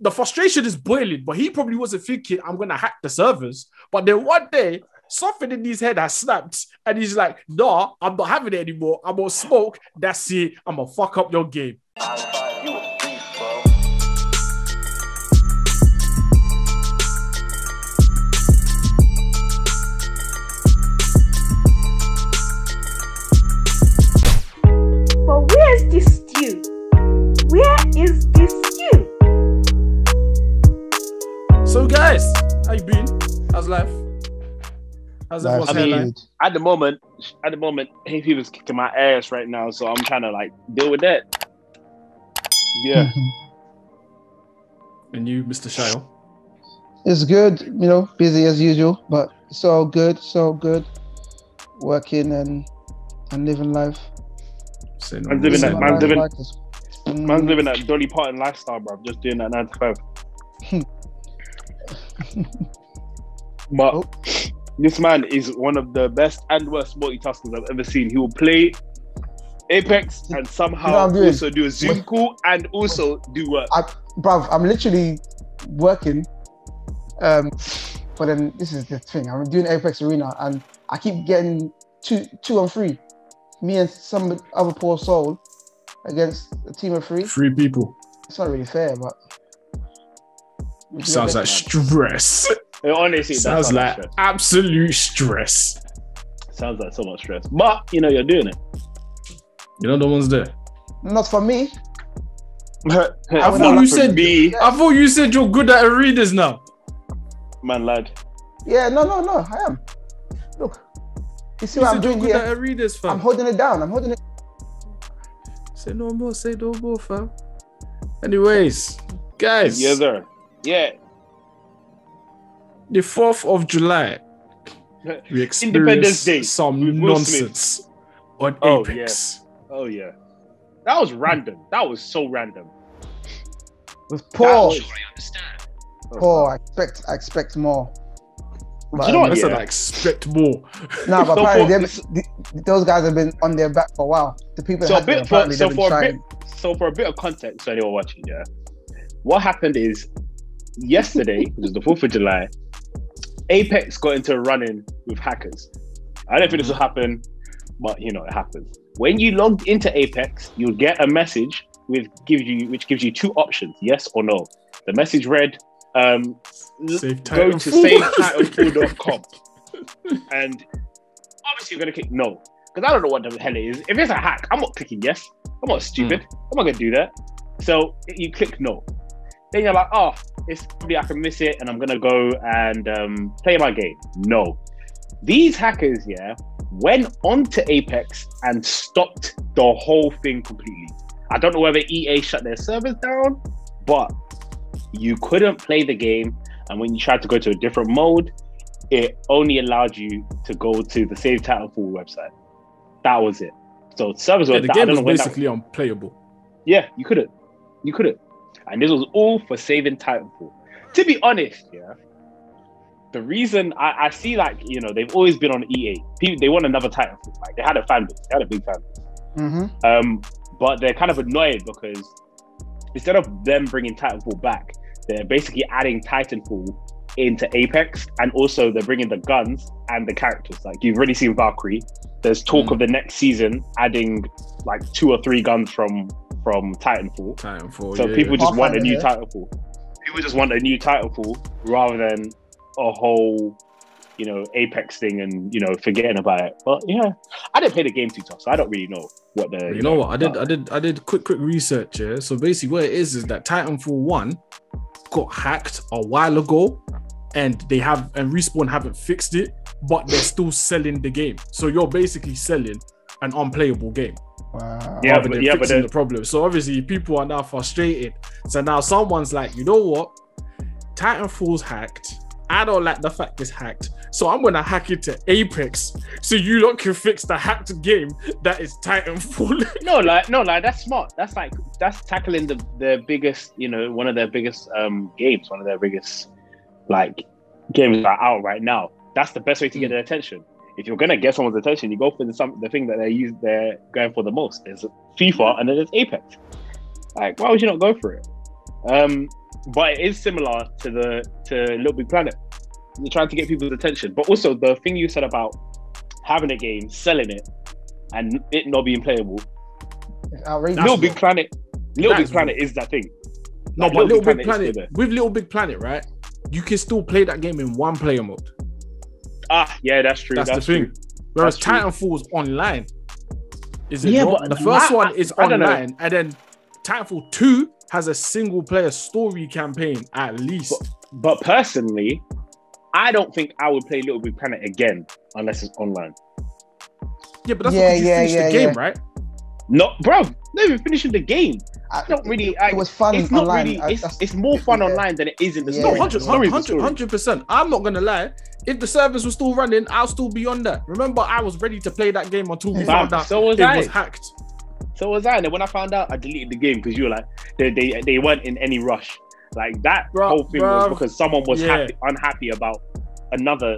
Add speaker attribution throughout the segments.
Speaker 1: the frustration is boiling, but he probably wasn't thinking, I'm going to hack the servers. But then one day, something in his head has snapped, and he's like, nah, I'm not having it anymore. I'm going to smoke. That's it. I'm going to fuck up your game.
Speaker 2: But where is this stew? Where is this stew?
Speaker 1: So guys, how you been? How's life? How's everyone's hairline?
Speaker 3: At the moment, hay fever's kicking my ass right now, so I'm trying to like deal with that. Yeah.
Speaker 1: And you, Mr. Sayo?
Speaker 4: It's good, you know, busy as usual, but it's all good, working and living life.
Speaker 3: Man's living that Dolly Parton lifestyle, bro. Just doing that 9 to 5. But this man is one of the best and worst multitaskers I've ever seen. He will play Apex and somehow also do a Zoom call and also do work.
Speaker 4: Bruv, I'm literally working, but then this is the thing. I'm doing Apex Arena and I keep getting two on three. Me and some other poor soul against a team of three.
Speaker 1: 3 people.
Speaker 4: It's not really fair, but
Speaker 1: sounds like stress.
Speaker 3: Honestly,
Speaker 1: sounds like stress. Absolute stress.
Speaker 3: Sounds like so much stress, but you know you're doing it.
Speaker 1: You know the one's there.
Speaker 4: Not for me.
Speaker 1: I thought you said you're good at arenas now.
Speaker 3: Man, lad.
Speaker 4: Yeah, no, I am. Look, you see what I'm doing here? At arenas, fam. I'm holding it down.
Speaker 1: Say no more, fam. Anyways, guys.
Speaker 3: Yes, sir. Yeah.
Speaker 1: The 4th of July, we experienced some nonsense on Apex.
Speaker 3: Yeah. Oh yeah, that was random. That was so random.
Speaker 4: With Paul, I expect more.
Speaker 1: But you know what? I expect more.
Speaker 4: No, but apparently those guys have been on their back for a while. The people
Speaker 3: for a bit of context, so anyone watching, yeah, what happened is yesterday, which is the 4th of July, Apex got into a run-in with hackers. I don't think this will happen, but you know it happens. When you logged into Apex, you'll get a message which gives you 2 options, yes or no. The message read, go to savetitanfall.com. And obviously you're gonna click no. Because I don't know what the hell it is. If it's a hack, I'm not clicking yes. I'm not stupid. I'm not gonna do that. So you click no. Then you're like, oh, it's probably I can miss it and I'm gonna go and play my game. No. These hackers, yeah, went onto Apex and stopped the whole thing completely. I don't know whether EA shut their servers down, but you couldn't play the game, and when you tried to go to a different mode, it only allowed you to go to the Save Titanfall website. That was it. So servers were
Speaker 1: the game was basically unplayable.
Speaker 3: Yeah, you couldn't. And this was all for saving Titanfall. To be honest, yeah, the reason I see, like, you know, they've always been on EA. They want another Titanfall. Like, they had a fan base. They had a big fan base. But they're kind of annoyed because instead of them bringing Titanfall back, they're basically adding Titanfall into Apex, and also they're bringing the guns and the characters. Like, you've already seen Valkyrie. There's talk of the next season adding like 2 or 3 guns from Titanfall. So people just want a new Titanfall. People just want a new Titanfall rather than a whole, you know, Apex thing and, you know, forgetting about it. But yeah, I didn't play the game too tough, so I don't really know what the.
Speaker 1: You know what? I did quick research. Yeah. So basically, what it is that Titanfall 1 got hacked a while ago, and Respawn haven't fixed it, but they're still selling the game. So you're basically selling an unplayable game.
Speaker 4: Wow.
Speaker 1: Yeah, but the problem. So obviously people are now frustrated. So now someone's like, you know what? Titanfall's hacked. I don't like the fact it's hacked. So I'm gonna hack it to Apex so you lot can fix the hacked game that is Titanfall. No,
Speaker 3: that's smart. That's tackling the biggest, you know, one of their biggest games, one of their biggest like games that are out right now. That's the best way to get their attention. If you're gonna get someone's attention, you go for the thing that they're going for the most. There's FIFA and then there's Apex. Like, why would you not go for it? but it is similar to Little Big Planet. You're trying to get people's attention, but also the thing you said about having a game, selling it, and it not being playable.
Speaker 4: It's outrageous.
Speaker 3: Little Big Planet is that thing.
Speaker 1: No,
Speaker 3: Like,
Speaker 1: but Little Big
Speaker 3: is
Speaker 1: Planet,
Speaker 3: still there.
Speaker 1: with Little Big Planet, right? You can still play that game in one player mode.
Speaker 3: Yeah, that's true.
Speaker 1: That's the thing.
Speaker 3: True.
Speaker 1: Whereas
Speaker 3: That's true.
Speaker 1: Titanfall's online. Is it
Speaker 3: Yeah,
Speaker 1: not?
Speaker 3: but
Speaker 1: The first one is
Speaker 3: I don't know.
Speaker 1: online, and then Titanfall 2 has a single player story campaign at least.
Speaker 3: But personally, I don't think I would play Little Big Planet again unless it's online.
Speaker 1: Yeah, but that's because you finished the game, right?
Speaker 3: No, bro, not even finishing the game. I don't really.
Speaker 4: It was fun
Speaker 3: It's not
Speaker 4: online.
Speaker 3: really. It's more fun online than it is in the
Speaker 4: Yeah.
Speaker 3: story.
Speaker 1: No,
Speaker 3: The story is the story.
Speaker 1: 100%. I'm not gonna lie. If the servers were still running, I'll still be on that. Remember, I was ready to play that game until we found out
Speaker 3: so was
Speaker 1: it
Speaker 3: I.
Speaker 1: was hacked.
Speaker 3: So was I. And then when I found out, I deleted the game because you were like, they weren't in any rush. Like that whole thing was because someone was unhappy about another.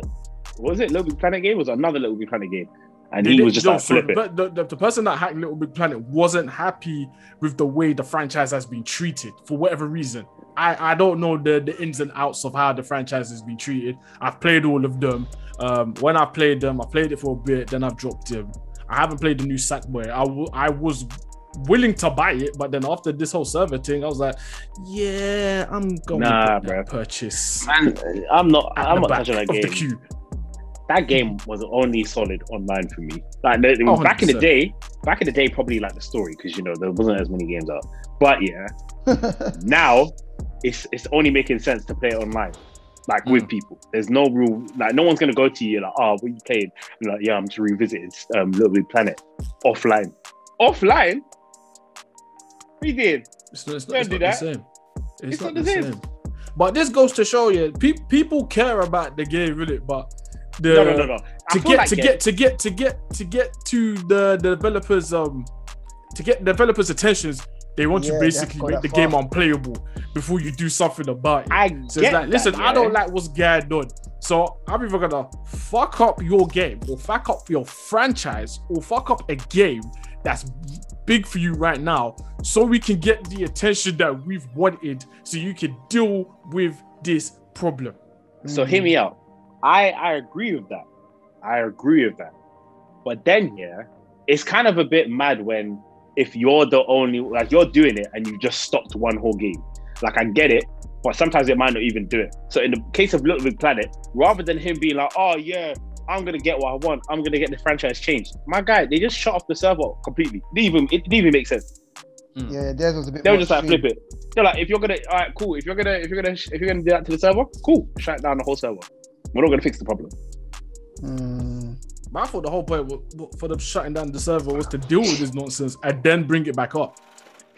Speaker 3: What was it? Little Big Planet game? It was another Little Big Planet game, and he was just like flip it.
Speaker 1: But the person that hacked Little Big Planet wasn't happy with the way the franchise has been treated for whatever reason. I don't know the ins and outs of how the franchise has been treated. I've played all of them. When I played them, I played it for a bit, then I've dropped them. I haven't played the new Sackboy. I was willing to buy it, but then after this whole server thing, I was like, yeah, I'm going to get that purchase.
Speaker 3: Man, I'm not touching that
Speaker 1: of the
Speaker 3: game.
Speaker 1: queue.
Speaker 3: That game was only solid online for me. Like back in the day, probably like the story because there wasn't as many games out. But yeah, now it's only making sense to play it online, like with people. There's no real no one's gonna go to you like, oh, what you played? You're like, yeah, I'm just revisiting Little Big Planet offline. Offline? What you did?
Speaker 1: It's not the same. It's not the same. But this goes to show you, people care about the game, really. But
Speaker 3: no.
Speaker 1: To get to the developers to get developers' attentions, they want to basically make the game unplayable before you do something about it. So it's like, listen, I don't like what's going on. So I'm either gonna fuck up your game or fuck up your franchise or fuck up a game that's big for you right now so we can get the attention that we've wanted so you can deal with this problem.
Speaker 3: So hear me out. I agree with that. But then, it's kind of a bit mad when if you're the only, like you're doing it and you just stopped one whole game. Like I get it, but sometimes it might not even do it. So in the case of Little Big Planet, rather than him being like, oh yeah, I'm going to get what I want, I'm going to get the franchise changed. My guy, they just shut off the server completely. It didn't even make sense.
Speaker 4: Yeah, theirs was a bit.
Speaker 3: They were just like flip it. They're like, if you're gonna, all right, cool. If you're gonna do that to the server, cool. Shut down the whole server. We're not gonna fix the problem.
Speaker 1: But I thought the whole point for them shutting down the server was to deal with this nonsense and then bring it back up.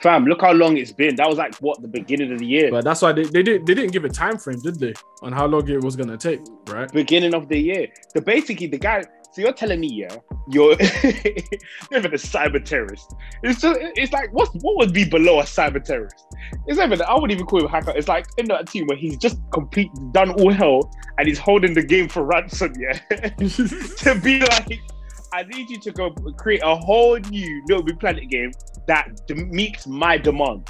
Speaker 3: Fam, look how long it's been. That was like the beginning of the year.
Speaker 1: But that's why they didn't give a time frame, did they, on how long it was gonna take, right?
Speaker 3: Beginning of the year. So basically, the guy. So you're telling me, you're even a cyber terrorist. It's like what would be below a cyber terrorist? It's even I wouldn't even call him a hacker. It's like in that team where he's just done all hell and he's holding the game for ransom, to be like, I need you to go create a whole new Little Big Planet game that meets my demand.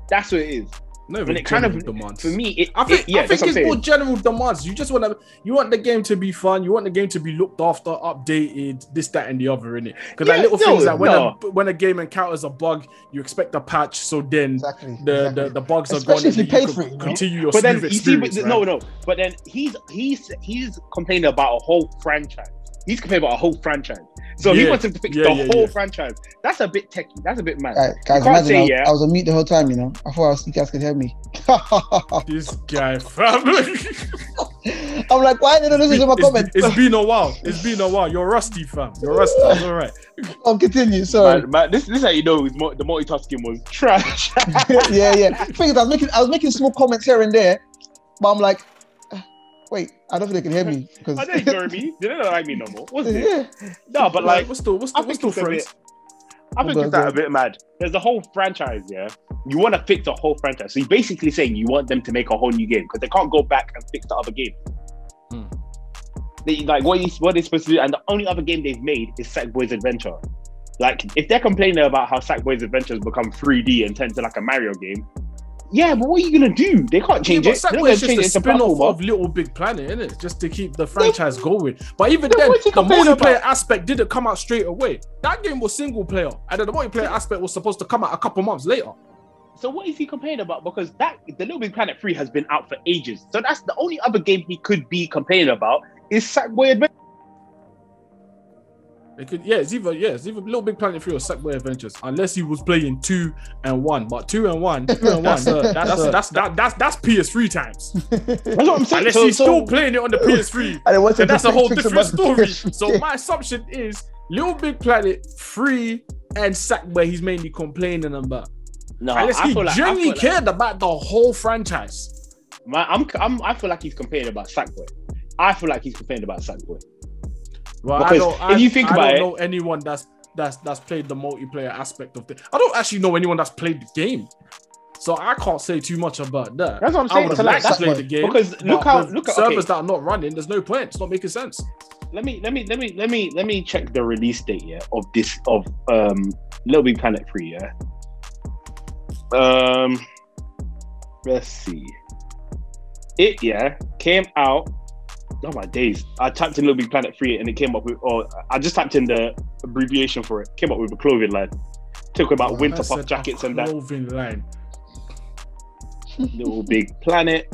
Speaker 3: That's what it is.
Speaker 1: No,
Speaker 3: and it kind of
Speaker 1: demands.
Speaker 3: For me,
Speaker 1: I think it's more general demands. You just want the game to be fun. You want the game to be looked after, updated, this, that, and the other, innit? Because things like when a game encounters a bug, you expect a patch. So then the bugs are gone.
Speaker 4: Especially if you paid for it.
Speaker 1: Continue your smooth experience.
Speaker 3: No. But then he's complaining about a whole franchise. He's complaining about a whole franchise. So he wants him to fix the whole franchise. That's a bit techie. That's a bit mad.
Speaker 4: Guys, imagine I was on mute the whole time, I thought you guys could hear me.
Speaker 1: This guy, fam.
Speaker 4: I'm like, why didn't I listen to my comments?
Speaker 1: It's been a while. You're rusty, fam. You're rusty. It's all right.
Speaker 4: I'll continue. Sorry.
Speaker 3: Man, this is how you know the multitasking was trash.
Speaker 4: yeah. Thing is, I was making small comments here and there, but I'm like, wait, I don't think they can hear me because
Speaker 3: I don't hear me. They don't like me no more. What's it? No, but like,
Speaker 1: we're still friends.
Speaker 3: I think it's a bit mad. There's a whole franchise, You want to fix a whole franchise, so you're basically saying you want them to make a whole new game because they can't go back and fix the other game. They, like what they're supposed to do, and the only other game they've made is Sackboy's Adventure. Like, if they're complaining about how Sackboy's Adventures become 3D and turn to like a Mario game, yeah, but what are you gonna do? They can't change it. They're not gonna
Speaker 1: Sackboy's just a spin-off of Little Big Planet, isn't it? Just to keep the franchise going. But even then, the multiplayer aspect didn't come out straight away. That game was single player, and then the multiplayer aspect was supposed to come out a couple months later.
Speaker 3: So what is he complaining about? Because the Little Big Planet 3 has been out for ages. So that's the only other game he could be complaining about is Sackboy Adventures.
Speaker 1: It's either Little Big Planet 3 or Sackboy Adventures, unless he was playing 2 and 1. But 2 and 1, that's PS3 times.
Speaker 3: That's what I'm saying.
Speaker 1: Unless he's still playing it on the PS3, and that's a whole different story. So my assumption is Little Big Planet 3 and Sackboy he's mainly complaining about.
Speaker 3: No,
Speaker 1: unless he genuinely cared about the whole franchise.
Speaker 3: I feel like he's complaining about Sackboy. I feel like he's complaining about Sackboy.
Speaker 1: Well, I don't know anyone that's played the multiplayer aspect of it. I don't actually know anyone that's played the game, so I can't say too much about that.
Speaker 3: That's what I'm saying.
Speaker 1: I would like to play the game
Speaker 3: because look at
Speaker 1: servers that are not running. There's no point. It's not making sense.
Speaker 3: Let me check the release date of Little Big Planet 3. Let's see. It came out. Oh my days! I typed in Little Big Planet 3 and it came up with, or I just typed in the abbreviation for it. Came up with a clothing line. Talk about winter puff jackets and that.
Speaker 1: Clothing line.
Speaker 3: Little Big Planet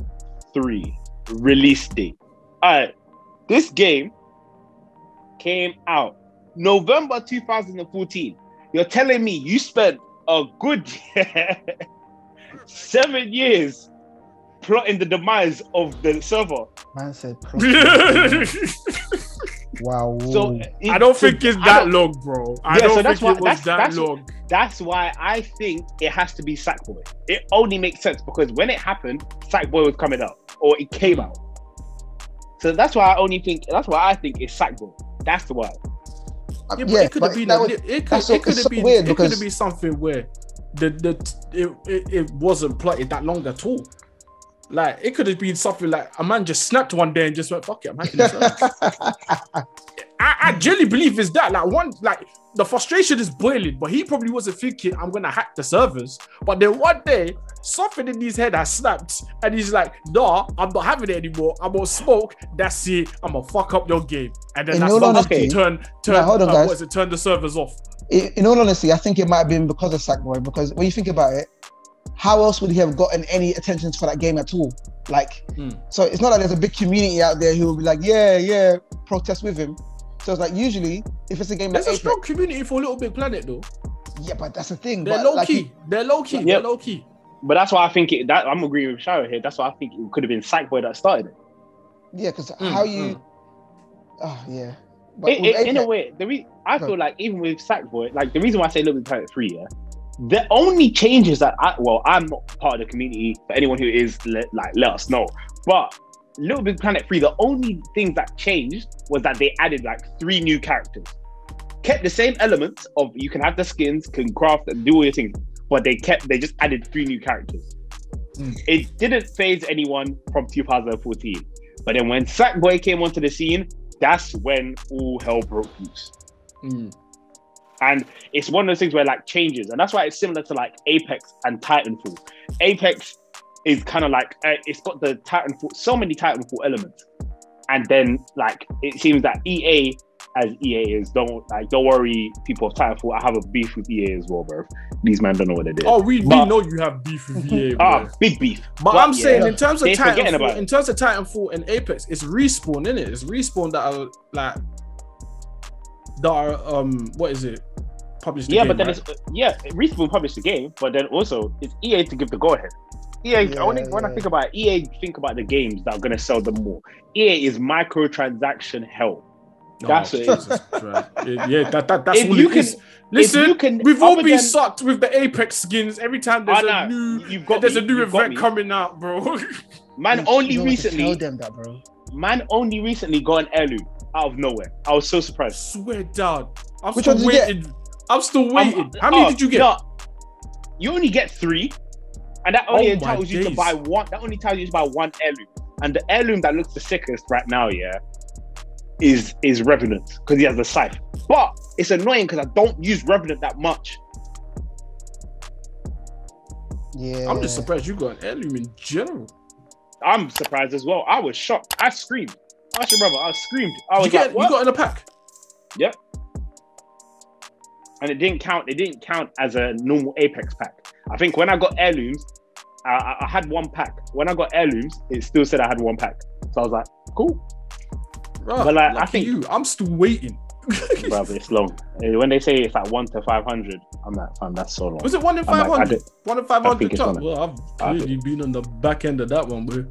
Speaker 3: 3 release date. Alright, this game came out November 2014. You're telling me you spent a good 7 years plotting the demise of the server.
Speaker 4: Man said wow.
Speaker 3: So
Speaker 1: I don't think it's that long, bro. I don't think it was that long.
Speaker 3: That's why I think it has to be Sackboy. It only makes sense because when it happened, Sackboy was coming out, or it came out. So that's why I think it's Sackboy. That's the why.
Speaker 1: It could have been. It could have been something where it wasn't plotted that long at all. Like, it could have been something like a man just snapped one day and just went, fuck it, I'm hacking this. I genuinely believe it's that. Like, the frustration is boiling, but he probably wasn't thinking, I'm going to hack the servers. But then one day, something in his head has snapped, and he's like, nah, I'm not having it anymore. I'm going to smoke. That's it. I'm going to fuck up your game. And then turn the servers off.
Speaker 4: In all honesty, I think it might have been because of Sackboy, because when you think about it, how else would he have gotten any attention for that game at all? Like, so it's not like there's a big community out there who will be like, yeah, protest with him. So it's like, usually, if it's a game
Speaker 1: there's a strong community for Little Big Planet, though.
Speaker 4: Yeah, but that's the thing.
Speaker 1: They're low key. They're low key.
Speaker 3: But that's why I think I'm agreeing with Sayo here. That's why I think it could have been Sackboy that started it.
Speaker 4: Yeah, because how you... Oh, yeah.
Speaker 3: But in a way, I feel like even with Sackboy, like the reason why I say Little Big Planet 3, the only changes that I'm not part of the community. For anyone who is, let us know. But Little Big Planet 3, the only things that changed was that they added like 3 new characters. Kept the same elements of you can have the skins, can craft and do all your things, but they just added 3 new characters. It didn't phase anyone from 2014. But then when Sackboy came onto the scene, that's when all hell broke loose. And it's one of those things where like changes, and that's why it's similar to like Apex and Titanfall. Apex is kind of like it's got the Titanfall, so many Titanfall elements, and then like it seems that EA, as EA is, don't worry, people of Titanfall. I have a beef with EA as well, bro. These men don't know what they did.
Speaker 1: Oh, we know you have beef with EA. Bro.
Speaker 3: Big beef.
Speaker 1: But I'm saying in terms of Titanfall, and Apex, it's Respawn, innit? It's Respawn that are like. What is it? Published the game,
Speaker 3: but then
Speaker 1: right?
Speaker 3: Respawn published the game, but then also it's EA to give the go ahead. When I think about it, EA think about the games that are gonna sell them more. EA is microtransaction hell. That's what it is.
Speaker 1: That's all it is. Listen, we've all been sucked with the Apex skins every time there's a new event coming out, bro.
Speaker 3: Man only recently got an heirloom out of nowhere. I was so surprised.
Speaker 1: Swear down. I'm still waiting. How many did you get?
Speaker 3: No, you only get 3. And that only entitles you to buy one. That only tells you to buy one heirloom. And the heirloom that looks the sickest right now, is Revenant because he has the scythe. But it's annoying because I don't use Revenant that much.
Speaker 4: Yeah.
Speaker 1: I'm just surprised you got an heirloom in general.
Speaker 3: I'm surprised as well. I was shocked. I screamed. I should remember. I screamed. I was
Speaker 1: you
Speaker 3: like, what?
Speaker 1: got in a pack?
Speaker 3: Yep. And it didn't count. It didn't count as a normal Apex pack. I think when I got heirlooms, I had one pack. When I got heirlooms, it still said I had one pack. So I was like, cool.
Speaker 1: Bro,
Speaker 3: but like, I think
Speaker 1: I'm still waiting.
Speaker 3: Bro, it's long. When they say it's like 1 to 500, I'm like, fam, that's so long.
Speaker 1: Was it 1 in 500?
Speaker 3: Like,
Speaker 1: 1 in 500
Speaker 3: it's
Speaker 1: top? Well, I've clearly been on the back end of that one, bro.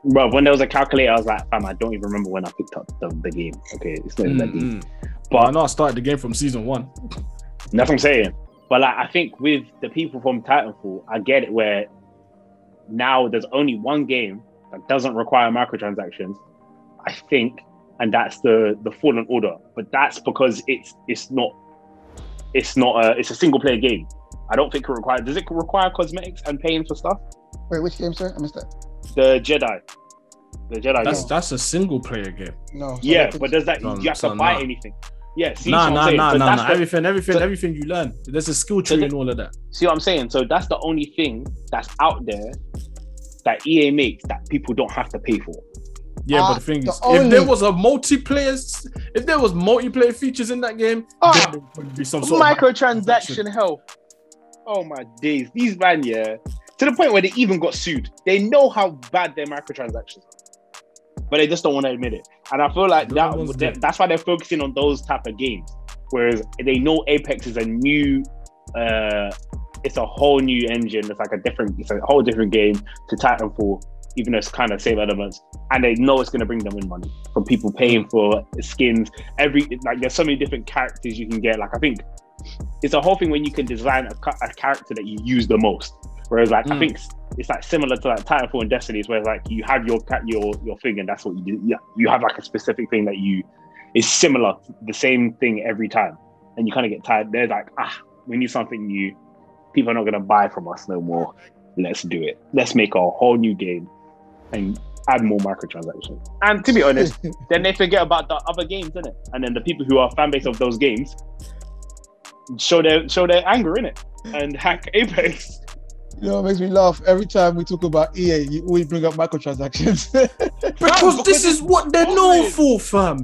Speaker 3: Bro, when there was a calculator, I was like, fam, I don't even remember when I picked up the game. Okay, it's not even that deep. But
Speaker 1: I know I started the game from season 1.
Speaker 3: That's what I'm saying. But like, I think with the people from Titanfall, I get it where now there's only one game that doesn't require microtransactions, I think, and that's the Fallen Order. But that's because it's a single player game. I don't think it requires. Does it require cosmetics and paying for stuff?
Speaker 4: Wait, which game, sir? I missed that.
Speaker 3: The Jedi.
Speaker 1: That's a single player game.
Speaker 4: No. So
Speaker 3: yeah, but does that you have to buy anything? Yeah, see what I'm saying?
Speaker 1: Everything you learn. There's a skill tree and all of that.
Speaker 3: See what I'm saying? So that's the only thing that's out there that EA makes that people don't have to pay for.
Speaker 1: Yeah, but the thing is, if there was multiplayer features in that game, then there would be some sort
Speaker 3: microtransaction hell. Oh my days, these man, yeah, to the point where they even got sued. They know how bad their microtransactions are, but they just don't want to admit it. And I feel like that's why they're focusing on those type of games. Whereas they know Apex is a new, it's a whole new engine. It's a whole different game to Titanfall, even though it's kind of same elements, and they know it's going to bring them in money from people paying for skins. There's so many different characters you can get. Like, I think it's a whole thing when you can design a character that you use the most. Whereas I think it's like similar to like Titanfall and Destiny's, where like you have your thing and that's what you do. Yeah, you have like a specific thing that is similar, the same thing every time, and you kind of get tired. They're like, we need something new. People are not going to buy from us no more. Let's do it. Let's make a whole new game and add more microtransactions. And to be honest, then they forget about the other games, innit? And then the people who are fan base of those games show their anger in it and hack Apex.
Speaker 4: You know, it makes me laugh every time we talk about EA. You always bring up microtransactions
Speaker 1: because this is what they're known for, fam.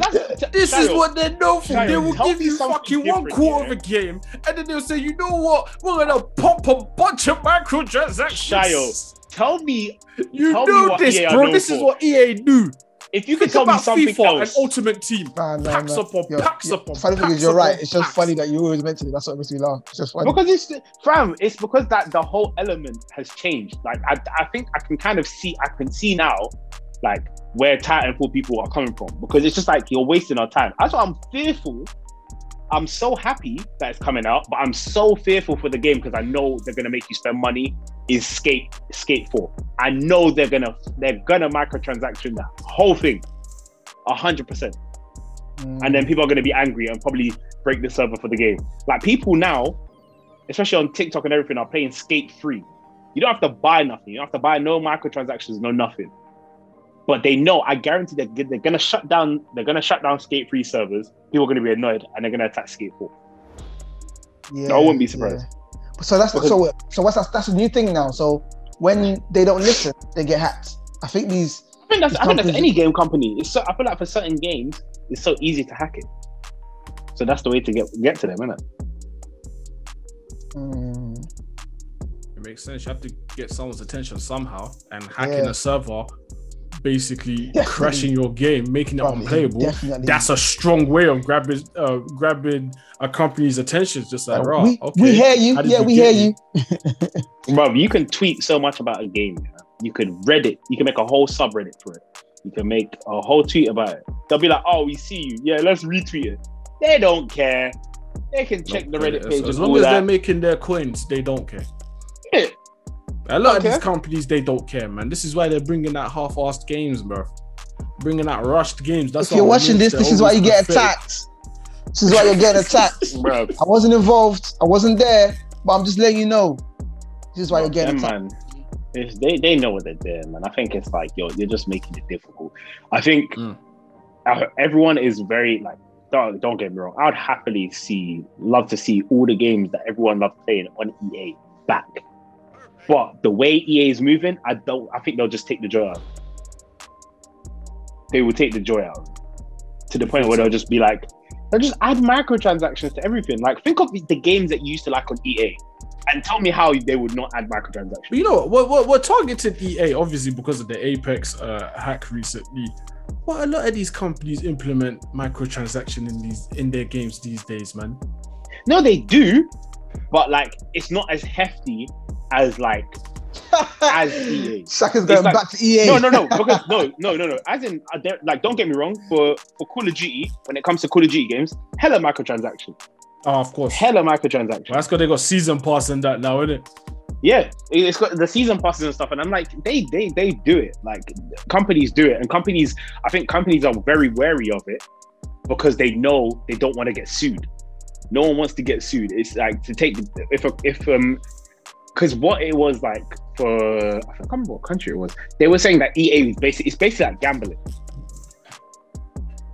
Speaker 1: This is what they're known for. They will give you fucking 1/4 of a game, and then they'll say, "You know what? We're gonna pump a bunch of microtransactions."
Speaker 3: Shayo, tell me
Speaker 1: this, bro. This is what EA do.
Speaker 3: If you could tell me something
Speaker 1: FIFA
Speaker 3: else,
Speaker 1: and Ultimate Team, packs upon.
Speaker 4: Funny thing is, you're right. It's just funny that you always mention it. That's what makes me laugh. It's just funny
Speaker 3: because it's because that the whole element has changed. Like I think I can see now, like where Titanfall people are coming from, because it's just like you're wasting our time. That's why I'm fearful. I'm so happy that it's coming out, but I'm so fearful for the game because I know they're gonna make you spend money. Is Skate 4? I know they're gonna microtransaction that whole thing, 100%, and then people are gonna be angry and probably break the server for the game. Like people now, especially on TikTok and everything, are playing Skate 3. You don't have to buy nothing. You don't have to buy no microtransactions, no nothing. But they know, I guarantee they're gonna shut down. They're gonna shut down Skate 3 servers. People are gonna be annoyed and they're gonna attack Skate 4. Yeah, I wouldn't be surprised.
Speaker 4: Yeah. So that's a new thing now. So when they don't listen, they get hacked. I think that's
Speaker 3: any game company. I feel like for certain games, it's so easy to hack it. So that's the way to get to them, isn't it?
Speaker 1: It makes sense. You have to get someone's attention somehow, and hacking a server, basically crashing your game, making it unplayable. That's a strong way of grabbing a company's attention. Just like,
Speaker 4: we hear you. Yeah, we hear you.
Speaker 3: Bro, you can tweet so much about a game. Yeah? You could Reddit. You can make a whole subreddit for it. You can make a whole tweet about it. They'll be like, "Oh, we see you. Yeah, let's retweet it." They don't care. They can check the Reddit page.
Speaker 1: As long as they're making their coins, they don't care.
Speaker 3: Yeah.
Speaker 1: A lot of these companies, they don't care, man. This is why they're bringing out half-assed games, bro. Bringing out rushed games. That's
Speaker 4: if you're watching this is why you get attacked. This is why you're getting attacked.
Speaker 3: Bro.
Speaker 4: I wasn't involved. I wasn't there, but I'm just letting you know. This is why you're getting attacked.
Speaker 3: Man, they know what they're doing, man. I think it's like you're just making it difficult. I think everyone is very like. Don't get me wrong. I would happily love to see all the games that everyone loves playing on EA back. But the way EA is moving, I think they'll just take the joy out. They will take the joy out to the point where they'll just be like, they'll just add microtransactions to everything. Like, think of the games that you used to like on EA, and tell me how they would not add microtransactions.
Speaker 1: But you know what? We're targeting EA obviously because of the Apex hack recently. But a lot of these companies implement microtransaction in their games these days, man.
Speaker 3: No, they do, but like it's not as hefty as like as EA.
Speaker 4: Shaq is going
Speaker 3: like,
Speaker 4: back to EA.
Speaker 3: No, because no. As in, like, don't get me wrong. For Call of Duty, when it comes to Call of Duty games, hella microtransaction.
Speaker 1: Oh, of course.
Speaker 3: Hella microtransaction.
Speaker 1: Well, that's because they got season pass and that now, isn't it?
Speaker 3: Yeah, it's got the season passes and stuff, and I'm like, they do it. Like, companies do it, and I think companies are very wary of it because they know they don't want to get sued. No one wants to get sued. It's like to take because what it was like for, I can't remember what country it was. They were saying that EA was basically like gambling.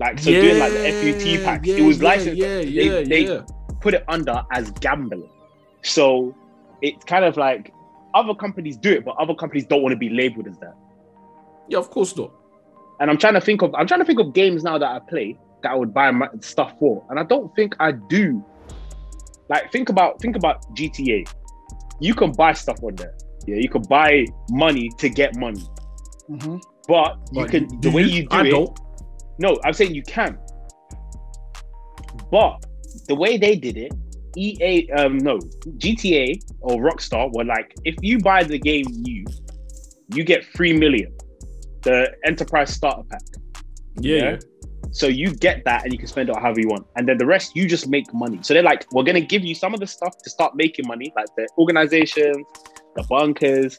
Speaker 3: Like, so doing like the FUT packs, it was licensed. They put it under as gambling. So it's kind of like other companies do it, but other companies don't want to be labeled as that.
Speaker 1: Yeah, of course not.
Speaker 3: And I'm trying to think of games now that I play that I would buy my stuff for, and I don't think I do. Like, think about GTA. You can buy stuff on there. Yeah, you can buy money to get money.
Speaker 4: Mm-hmm.
Speaker 3: But you can the way you do it. Don't. No, I'm saying you can. But the way they did it, GTA or Rockstar were like, if you buy the game you get 3 million, the enterprise starter pack. Yeah. So you get that and you can spend it however you want. And then the rest, you just make money. So they're like, we're going to give you some of the stuff to start making money, like the organizations, the bunkers,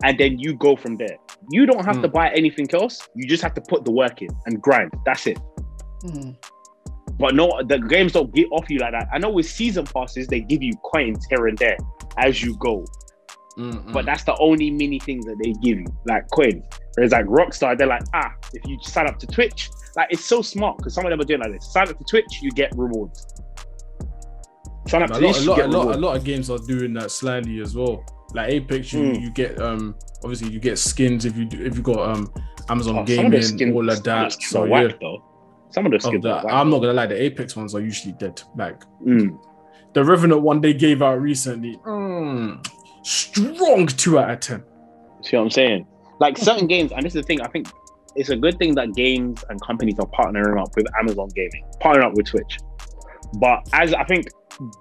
Speaker 3: and then you go from there. You don't have to buy anything else. You just have to put the work in and grind. That's it. But no, the games don't get off you like that. I know with season passes, they give you coins here and there as you go. But that's the only mini things that they give you, like coins. Whereas like Rockstar, they're like, if you sign up to Twitch, like, it's so smart because some of them are doing like this. Sign up to Twitch, you get rewards. Sign up to this, you get rewards.
Speaker 1: A lot of games are doing that slightly as well. Like Apex, you get obviously you get skins if you got Amazon Gaming, all of that. So
Speaker 3: whack, though. Some of the skins.
Speaker 1: I'm not gonna lie, the Apex ones are usually dead. Like the Revenant one they gave out recently, strong 2 out of 10.
Speaker 3: See what I'm saying? Like certain games, and this is the thing. I think it's a good thing that games and companies are partnering up with Amazon Gaming, partnering up with Twitch. But as I think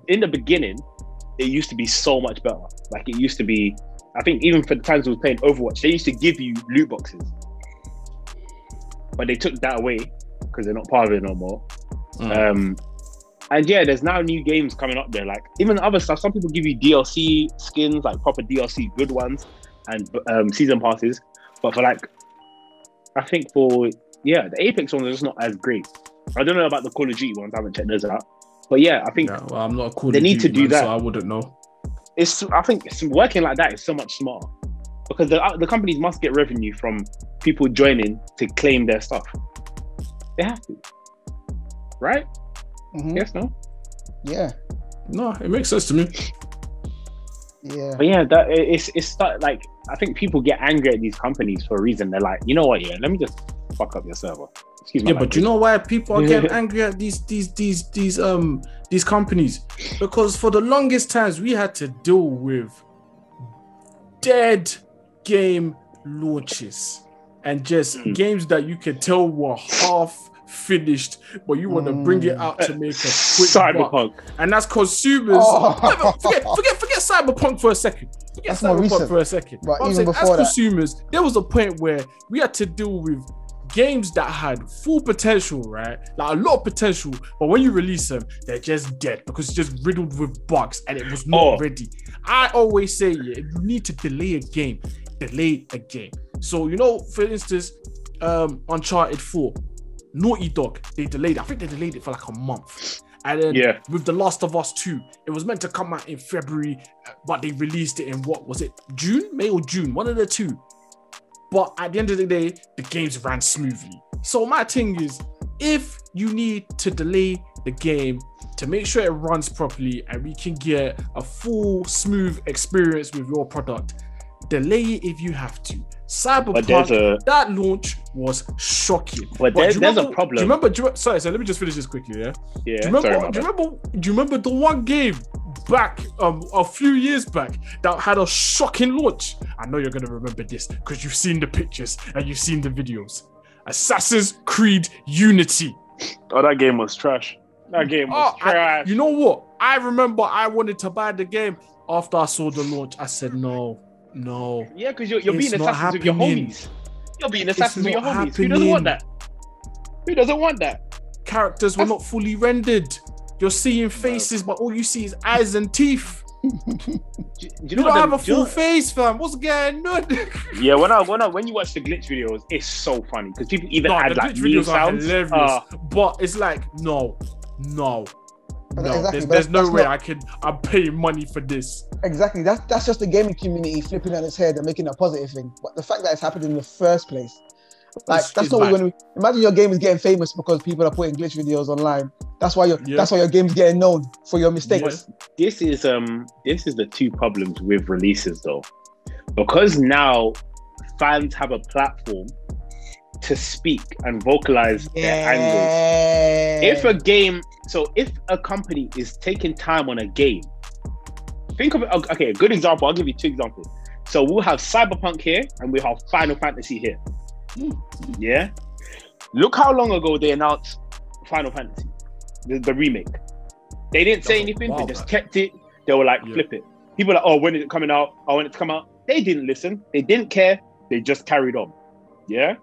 Speaker 3: in the beginning, it used to be so much better. Like it used to be, I think even for the times we were playing Overwatch, they used to give you loot boxes. But they took that away because they're not part of it no more. And yeah, there's now new games coming up there. Like even other stuff, some people give you DLC skins, like proper DLC, good ones, and season passes. But for like, I think for, the Apex ones are just not as great. I don't know about the Call of Duty ones. I haven't checked those out. But yeah, I think
Speaker 1: I'm not a Call
Speaker 3: they
Speaker 1: of
Speaker 3: need
Speaker 1: Duty
Speaker 3: to do
Speaker 1: man,
Speaker 3: that.
Speaker 1: so I wouldn't know.
Speaker 3: I think working like that is so much smarter because the companies must get revenue from people joining to claim their stuff. They have to, right? Yes, no?
Speaker 4: Yeah.
Speaker 1: No, it makes sense to me.
Speaker 4: Yeah.
Speaker 3: But yeah, that it's like, I think people get angry at these companies for a reason. They're like, you know what? Yeah, let me just fuck up your server. Excuse me.
Speaker 1: Yeah, but you know why people are getting angry at these companies? Because for the longest times we had to deal with dead game launches and just games that you could tell were half finished, but you want to bring it out to make a quick
Speaker 3: Cyberpunk,
Speaker 1: buck. And that's consumers. Forget Cyberpunk for a second. Forget Cyberpunk for a second.
Speaker 4: But
Speaker 1: I'm saying, as consumers, there was a point where we had to deal with games that had full potential, right? Like a lot of potential, but when you release them, they're just dead because it's just riddled with bugs and it was not ready. I always say, if you need to delay a game, delay a game. So, for instance, Uncharted 4, Naughty Dog, they delayed it. I think they delayed it for like a month. And then with The Last of Us 2, it was meant to come out in February, but they released it in what was it? May or June? One of the two. But at the end of the day, the games ran smoothly. So my thing is, if you need to delay the game to make sure it runs properly and we can get a full smooth experience with your product, delay it if you have to. Cyberpunk, that launch was shocking.
Speaker 3: But there's a problem.
Speaker 1: Do you remember? Sorry, so let me just finish this quickly. Yeah.
Speaker 3: Yeah.
Speaker 1: Do you remember the one game back a few years back that had a shocking launch? I know you're gonna remember this because you've seen the pictures and you've seen the videos. Assassin's Creed Unity.
Speaker 3: Oh, that game was trash. That game was trash.
Speaker 1: You know what? I remember I wanted to buy the game after I saw the launch. I said no.
Speaker 3: Yeah, because you're being assassins with your homies. You're being assassins with your homies. Who doesn't want that? Who doesn't want that?
Speaker 1: Characters were not fully rendered. You're seeing faces, but all you see is eyes and teeth. You don't have a full face, fam. What's going on?
Speaker 3: Yeah, when you watch the glitch videos, it's so funny because people even add like
Speaker 1: videos
Speaker 3: sounds.
Speaker 1: Are hilarious, but it's like no. Exactly, there's no way I'm paying money for this.
Speaker 4: Exactly. That's just the gaming community flipping on its head and making a positive thing. But the fact that it's happened in the first place, like that's not when we imagine your game is getting famous because people are putting glitch videos online. That's why your game's getting known for your mistakes.
Speaker 3: Yeah. This is the two problems with releases though. Because now fans have a platform to speak and vocalize their angles. If a company is taking time on a game, think of it. Okay, a good example. I'll give you two examples. So we'll have Cyberpunk here and we have Final Fantasy here. Yeah. Look how long ago they announced Final Fantasy, the remake. They didn't say anything. They just kept it. They were like, flip it. People are like, oh, when is it coming out? Oh, when it's come out. They didn't listen. They didn't care. They just carried on. Yeah.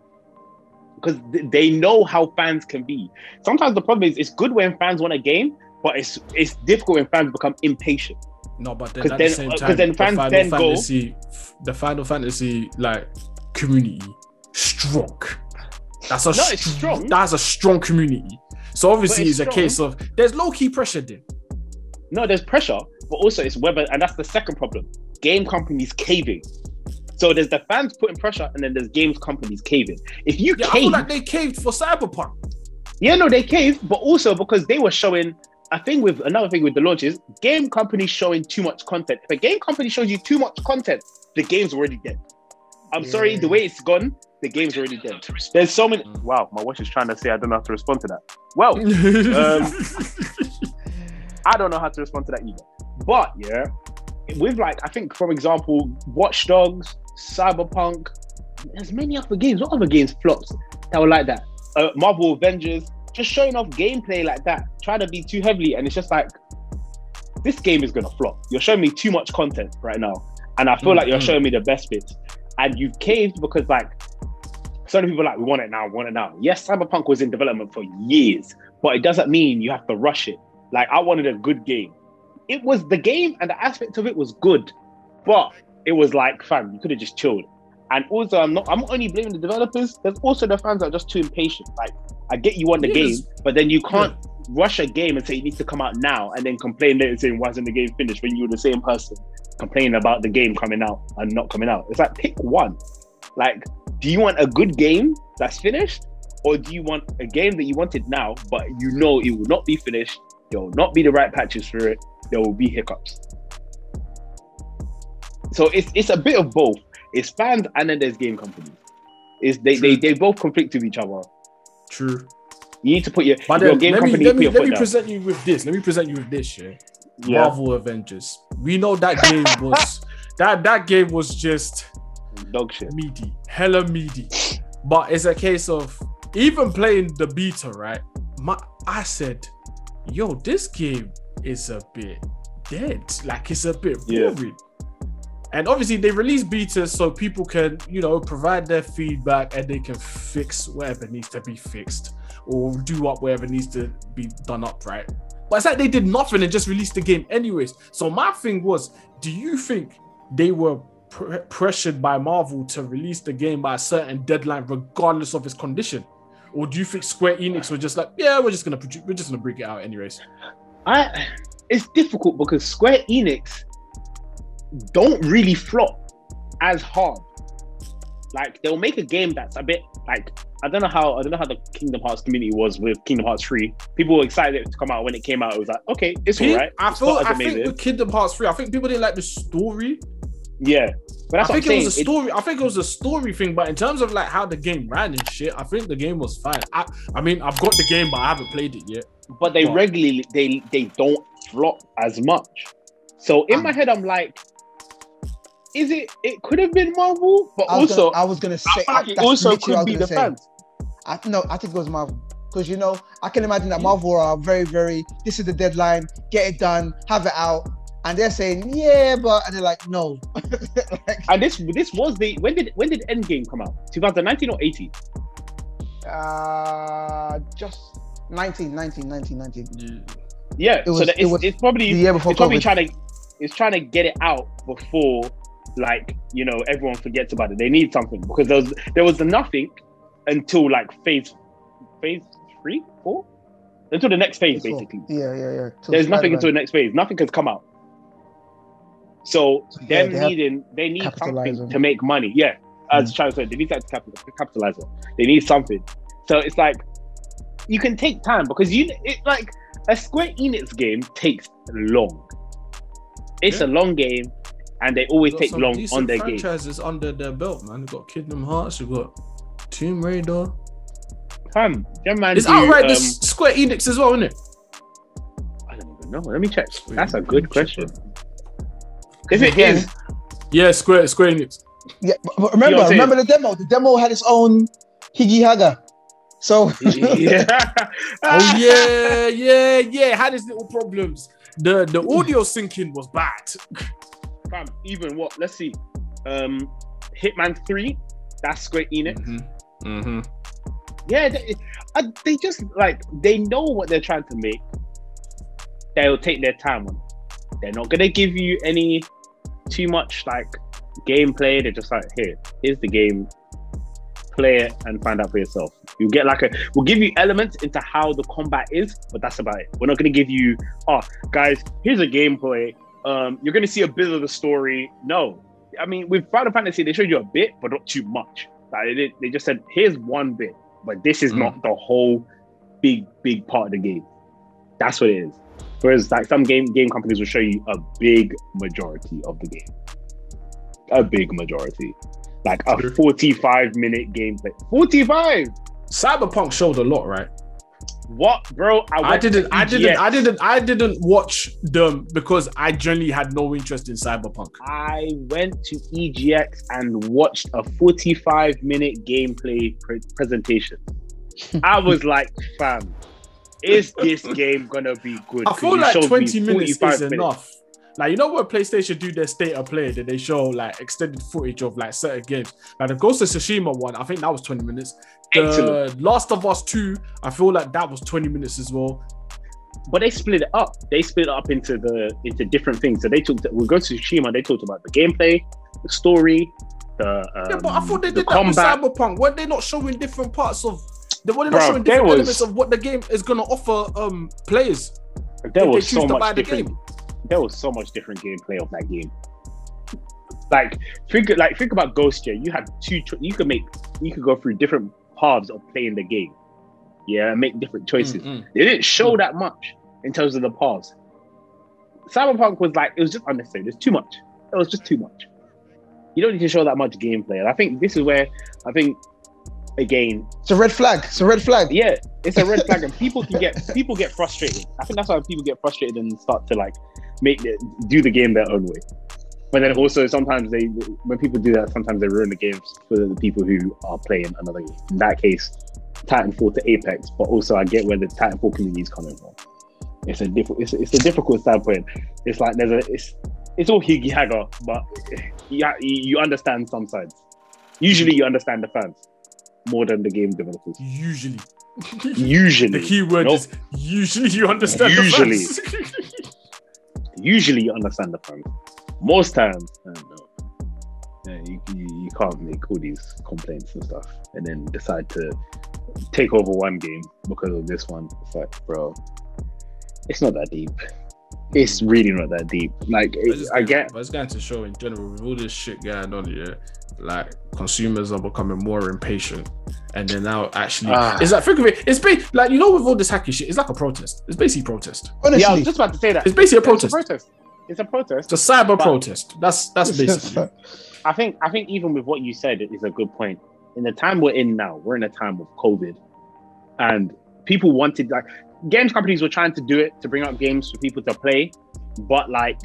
Speaker 3: Because they know how fans can be. Sometimes the problem is it's good when fans want a game, but it's difficult when fans become impatient.
Speaker 1: No, but then at the same time, the Final Fantasy like community strong. It's strong. That's a strong community. So obviously it's a case of there's low key pressure there.
Speaker 3: No, there's pressure, but also it's whether, and that's the second problem. Game companies caving. So there's the fans putting pressure, and then there's games companies caving. If you cave, I feel
Speaker 1: like they caved for Cyberpunk.
Speaker 3: Yeah, no, they caved, but also because they were showing. Another thing with the launches, game companies showing too much content. If a game company shows you too much content, the game's already dead. I'm sorry, the way it's gone, the game's already dead. There's so many. Wow, my watch is trying to say I don't know how to respond to that. Well, I don't know how to respond to that either. But yeah, with like, I think, for example, Watch Dogs, Cyberpunk, there's many other games. What other games flopped that were like that? Marvel Avengers, just showing off gameplay like that, trying to be too heavily, and it's just like, this game is gonna flop. You're showing me too much content right now, and I feel like you're showing me the best bits, and you've caved because like, some people are like, we want it now. Yes, Cyberpunk was in development for years, but it doesn't mean you have to rush it. Like, I wanted a good game. It was the game and the aspect of it was good, but it was like, fam, you could have just chilled. And also, I'm not only blaming the developers, there's also the fans that are just too impatient. Like, I get you want the game, but then you can't rush a game and say it needs to come out now and then complain later saying, why isn't the game finished, when you're the same person complaining about the game coming out and not coming out. It's like, pick one. Like, do you want a good game that's finished, or do you want a game that you wanted now, but you know it will not be finished, there will not be the right patches for it, there will be hiccups. So it's a bit of both. It's fans and then there's game companies. They both conflict with each other.
Speaker 1: True.
Speaker 3: You need to put your game company. Let me
Speaker 1: present you with this. Yeah. Marvel Avengers. We know that game was that game was just
Speaker 3: dog shit.
Speaker 1: Meaty, hella meaty. But it's a case of even playing the beta, right? I said, yo, this game is a bit dead. Like, it's a bit boring. And obviously they release betas so people can, provide their feedback and they can fix whatever needs to be fixed or do up whatever needs to be done up, right? But it's like they did nothing and just released the game anyways. So my thing was, do you think they were pressured by Marvel to release the game by a certain deadline regardless of its condition? Or do you think Square Enix were just like, yeah, we're just gonna bring it out anyways?
Speaker 3: It's difficult because Square Enix don't really flop as hard. Like, they'll make a game that's a bit like I don't know how the Kingdom Hearts community was with Kingdom Hearts 3. People were excited to come out. When it came out, it was like, okay, it's alright.
Speaker 1: I think with Kingdom Hearts 3, I think people didn't like the story.
Speaker 3: Yeah. But that's
Speaker 1: I think it was a story. I think it was a story thing, but in terms of like how the game ran and shit, I think the game was fine. I mean, I've got the game, but I haven't played it yet.
Speaker 3: But they regularly they don't flop as much. So in my head, I'm like, it could have been Marvel, but
Speaker 4: I was gonna say
Speaker 3: it also could be the fans.
Speaker 4: I think it was Marvel. Because, you know, I can imagine that Marvel are very, very, this is the deadline, get it done, have it out. And they're saying, yeah, but, and they're like, no.
Speaker 3: And this was when did Endgame come out? 2019 or 18?
Speaker 4: Just 19.
Speaker 3: Yeah, it's probably
Speaker 4: the year before COVID.
Speaker 3: It's trying to get it out before, like, you know, everyone forgets about it. They need something because there was nothing until like phase 3, 4, until the next phase, basically.
Speaker 4: Yeah.
Speaker 3: There's nothing until the next phase. Nothing has come out. So they need something to make money. Yeah, as Shaq said, they need that to capitalize on. They need something. So it's like you can take time because like a Square Enix game takes long. It's a long game, and they always take long on their game.
Speaker 1: Franchises under their belt, man. You've got Kingdom Hearts, you've got Tomb Raider.
Speaker 3: Fam, man,
Speaker 1: it's outright the Square Enix as well, isn't it?
Speaker 3: I don't even know. Let me check. That's a good question. If it is,
Speaker 1: yeah, Square Enix.
Speaker 4: Yeah, but remember the demo. The demo had its own Higi Haga. So
Speaker 3: yeah.
Speaker 1: Oh yeah. Had its little problems. The audio syncing was bad.
Speaker 3: Fam, even what? Let's see. Hitman 3. That's Square Enix. Yeah, they just like they know what they're trying to make. They'll take their time on it. They're not gonna give you any too much like gameplay. They're just like, here's the game, play it and find out for yourself. You get like we'll give you elements into how the combat is, but that's about it. We're not gonna give you, guys, here's a gameplay. You're gonna see a bit of the story. No, I mean with Final Fantasy they showed you a bit, but not too much. Like they just said, here's one bit, but this is not the whole big part of the game. That's what it is. Whereas like some game companies will show you a big majority of the game. A big majority. Like a 45-minute gameplay. 45!
Speaker 1: Cyberpunk showed a lot, right?
Speaker 3: What, bro? I
Speaker 1: didn't watch them because I generally had no interest in Cyberpunk.
Speaker 3: I went to EGX and watched a 45-minute gameplay presentation. I was like, fam, is this game gonna be good?
Speaker 1: I feel like 20 minutes is enough. Like, you know when PlayStation do their state of play, that they show like extended footage of like certain games. Like the Ghost of Tsushima one, I think that was 20 minutes. The Last of Us 2, I feel like that was 20 minutes as well.
Speaker 3: But they split it up. They split it up into different things. So we go to Tsushima, they talked about the gameplay, the story, but
Speaker 1: I thought they did that with Cyberpunk. Were they not showing different parts of? Were they not showing different elements of what the game is gonna offer players?
Speaker 3: There was so much different. There was so much different gameplay of that game. Think about Ghost. You had you could go through different paths of playing the game. Yeah, and make different choices. They didn't show that much in terms of the paths. Cyberpunk was like, it was just unnecessary. There's too much. It was just too much. You don't need to show that much gameplay. And I think this is where again,
Speaker 4: it's a red flag.
Speaker 3: Yeah, it's a red flag, and people get frustrated. I think that's why people get frustrated and start to like do the game their own way. But then also sometimes when people do that, sometimes they ruin the games for the people who are playing another game. In that case, Titanfall to Apex, but also I get where the Titanfall community is coming from. It's a difficult standpoint. It's like it's all higgy hagger, but you understand some sides. Usually you understand the fans more than the game developers. Usually. The key word is usually you understand the fans. Usually you understand the fans. Most times, you can't make all these complaints and stuff and then decide to take over one game because of this one. It's like, bro, it's not that deep. It's really not that deep. Like,
Speaker 1: But it's going to show in general with all this shit going on here. like consumers are becoming more impatient, and they're now actually it's like, think of it, it's like, you know, with all this hacky shit, it's like a protest. It's basically protest.
Speaker 4: Honestly,
Speaker 3: Yeah, I was just about to say that.
Speaker 1: It's basically a protest.
Speaker 3: It's a protest.
Speaker 1: It's a cyber protest. That's basically.
Speaker 3: I think even with what you said, it is a good point. In the time we're in now, we're in a time of COVID, and people wanted, like, games companies were trying to do it to bring up games for people to play, but like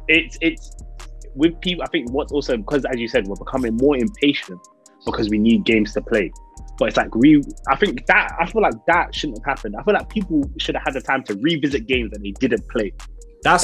Speaker 3: it's with people. I think what's also, because as you said, we're becoming more impatient because we need games to play. But it's like I feel like that shouldn't have happened. I feel like people should have had the time to revisit games that they didn't play.
Speaker 1: That's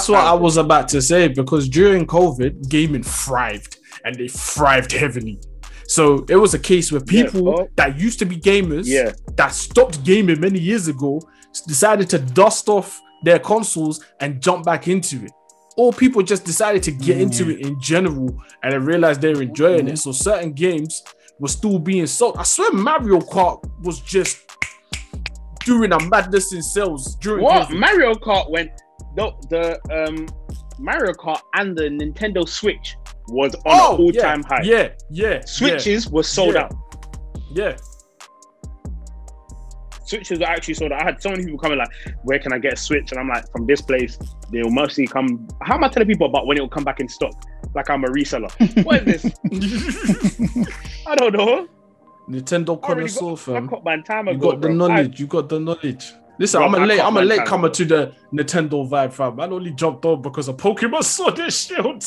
Speaker 1: what I was about to say, because during COVID, gaming thrived, and they thrived heavily. So it was a case where people that used to be gamers, that stopped gaming many years ago, decided to dust off their consoles and jump back into it. Or people just decided to get into it in general, and they realized they're enjoying it. So certain games were still being sold. I swear Mario Kart was just doing a madness in sales during COVID.
Speaker 3: Mario Kart went... The Mario Kart and the Nintendo Switch was on an all-time high.
Speaker 1: Yeah.
Speaker 3: Switches were sold out.
Speaker 1: Yeah.
Speaker 3: Switches were actually sold out. I had so many people coming like, where can I get a Switch? And I'm like, from this place, they'll mostly come. How am I telling people about when it will come back in stock? Like I'm a reseller. What is this? I don't know.
Speaker 1: Nintendo connoisseur, fam.
Speaker 3: You
Speaker 1: got the knowledge. Listen, I'm a late comer to the Nintendo vibe, fam. I only jumped on because of Pokemon Sword and Shield.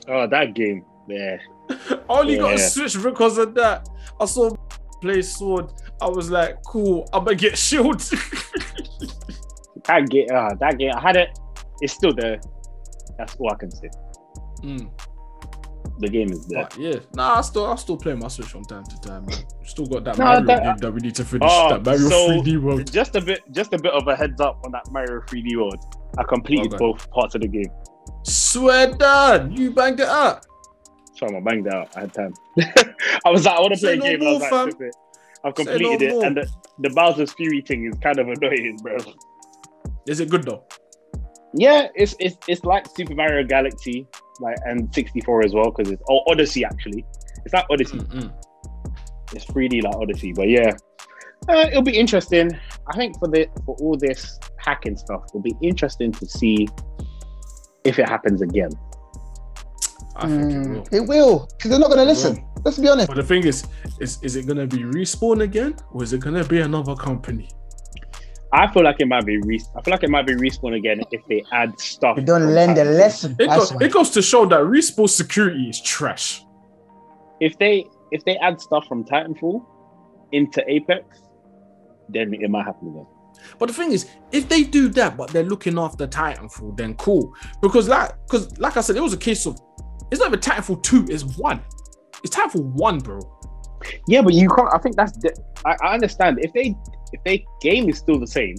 Speaker 3: Oh, that game. Yeah.
Speaker 1: I only got a Switch because of that. I saw play Sword. I was like, cool, I'm gonna get Shield.
Speaker 3: That game, I had it. It's still there. That's all I can say. The game is there.
Speaker 1: But yeah, I still play my Switch from time to time, man. Still got that Mario game that we need to finish. That Mario 3D World.
Speaker 3: Just a bit of a heads up on that Mario 3D World. I completed both parts of the game.
Speaker 1: Swear down, you banged it out.
Speaker 3: So I banged it out. I had time. I was like, I want to play a game. I was like, I've completed it, and the Bowser's Fury thing is kind of annoying, bro.
Speaker 1: Is it good though?
Speaker 3: Yeah, it's like Super Mario Galaxy, like, and 64 as well, because it's Odyssey actually. It's like Odyssey. It's 3D like Odyssey, but yeah, it'll be interesting. I think for all this hacking stuff, it'll be interesting to see if it happens again.
Speaker 1: I think it will.
Speaker 4: It will, because they're not going to listen. Let's be honest.
Speaker 1: But the thing is it going to be Respawn again, or is it going to be another company?
Speaker 3: I feel like it might be Respawn again if they add stuff.
Speaker 4: They don't learn the lesson.
Speaker 1: It goes to show that Respawn security is trash.
Speaker 3: If they add stuff from Titanfall into Apex, then it might happen again.
Speaker 1: But the thing is, if they do that, but they're looking after Titanfall, then cool. Because like I said, it was a case of, it's not even Titanfall 2, it's 1. It's Titanfall 1, bro.
Speaker 3: Yeah, but you can't. I think I understand. If they game is still the same,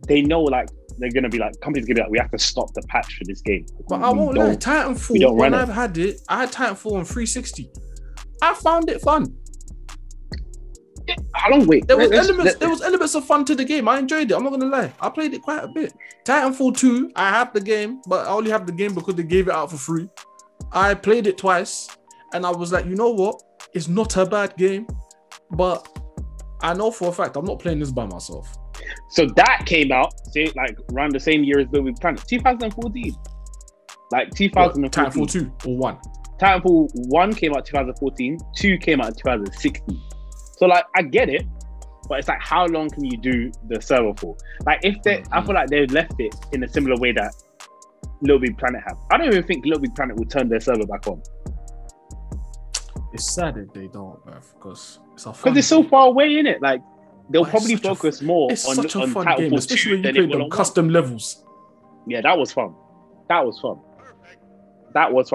Speaker 3: they know, like, they're gonna be like, companies gonna be like, we have to stop the patch for this game.
Speaker 1: But I won't lie, Titanfall, when I've had it, I had Titanfall on 360. I found it fun.
Speaker 3: How long? Wait,
Speaker 1: there was elements of fun to the game. I enjoyed it. I'm not gonna lie. I played it quite a bit. Titanfall 2, I have the game, but I only have the game because they gave it out for free. I played it twice, and I was like, you know what? It's not a bad game, but I know for a fact I'm not playing this by myself.
Speaker 3: So that came out, like around the same year as LittleBigPlanet, 2014. Like 2014.
Speaker 1: Titanfall 2 or 1?
Speaker 3: Titanfall 1 came out 2014, 2 came out 2016. So like, I get it, but it's like, how long can you do the server for? Like, if they, I feel like they left it in a similar way that LittleBigPlanet have. I don't even think LittleBigPlanet will turn their server back on.
Speaker 1: It's sad if they don't, because
Speaker 3: it's so far away, innit? Like, they'll probably focus more on
Speaker 1: Titanfall game, especially when you play the custom levels.
Speaker 3: Yeah, that was fun.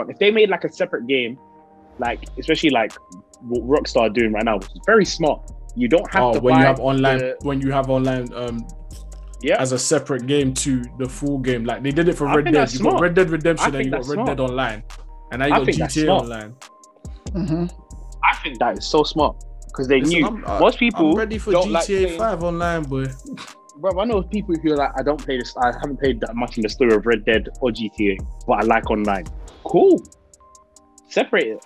Speaker 3: If they made like a separate game, like, especially like what Rockstar are doing right now, which is very smart. You don't have to
Speaker 1: when you have online as a separate game to the full game. Like they did it for Red Dead. You got Red Dead Redemption and you got Red Dead Online, and now you got GTA Online.
Speaker 3: I think that is so smart because they knew most people.
Speaker 1: I'm ready for GTA 5 online, boy.
Speaker 3: Bro, I know people who are like, I don't play this. I haven't played that much in the story of Red Dead or GTA, but I like online. Cool. separate it.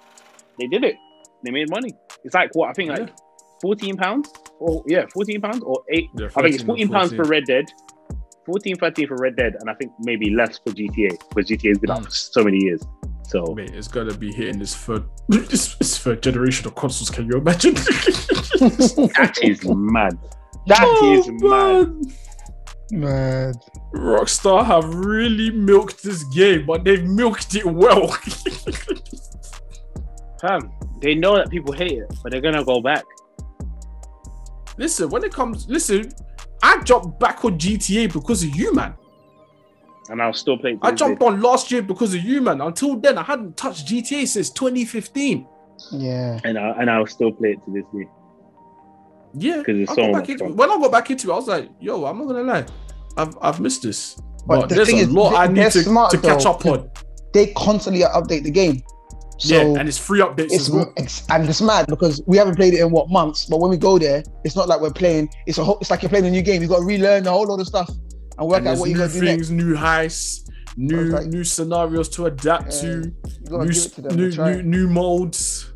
Speaker 3: They did it. They made money. It's like what I think like £14 or £14 or 8.
Speaker 1: Yeah,
Speaker 3: I think it's £14 for Red Dead, 14, 13 for Red Dead, and I think maybe less for GTA because GTA has been out for so many years. So
Speaker 1: mate, it's gonna be hitting this third generation of consoles. Can you imagine?
Speaker 3: That is mad. That is
Speaker 4: mad.
Speaker 1: Rockstar have really milked this game, but they've milked it well.
Speaker 3: Fam, they know that people hate it, but they're gonna go back.
Speaker 1: Listen, I jumped back on GTA because of you, man.
Speaker 3: And I'll still play.
Speaker 1: I jumped on last year because of you, man. Until then, I hadn't touched GTA since 2015.
Speaker 4: Yeah.
Speaker 3: And I'll still play it to this day.
Speaker 1: Yeah.
Speaker 3: Because it's so much fun.
Speaker 1: When I got back into it, I was like, yo, I'm not gonna lie. I've missed this. But
Speaker 4: the
Speaker 1: there's
Speaker 4: thing
Speaker 1: a lot I need to catch up on.
Speaker 4: They constantly update the game. So
Speaker 1: yeah, and it's free updates as well.
Speaker 4: And it's mad because we haven't played it in months, but when we go there, it's not like we're playing. It's like you're playing a new game. You've got to relearn a whole lot of stuff and work out what you're going to do next.
Speaker 1: New heists, new scenarios to adapt to, new modes.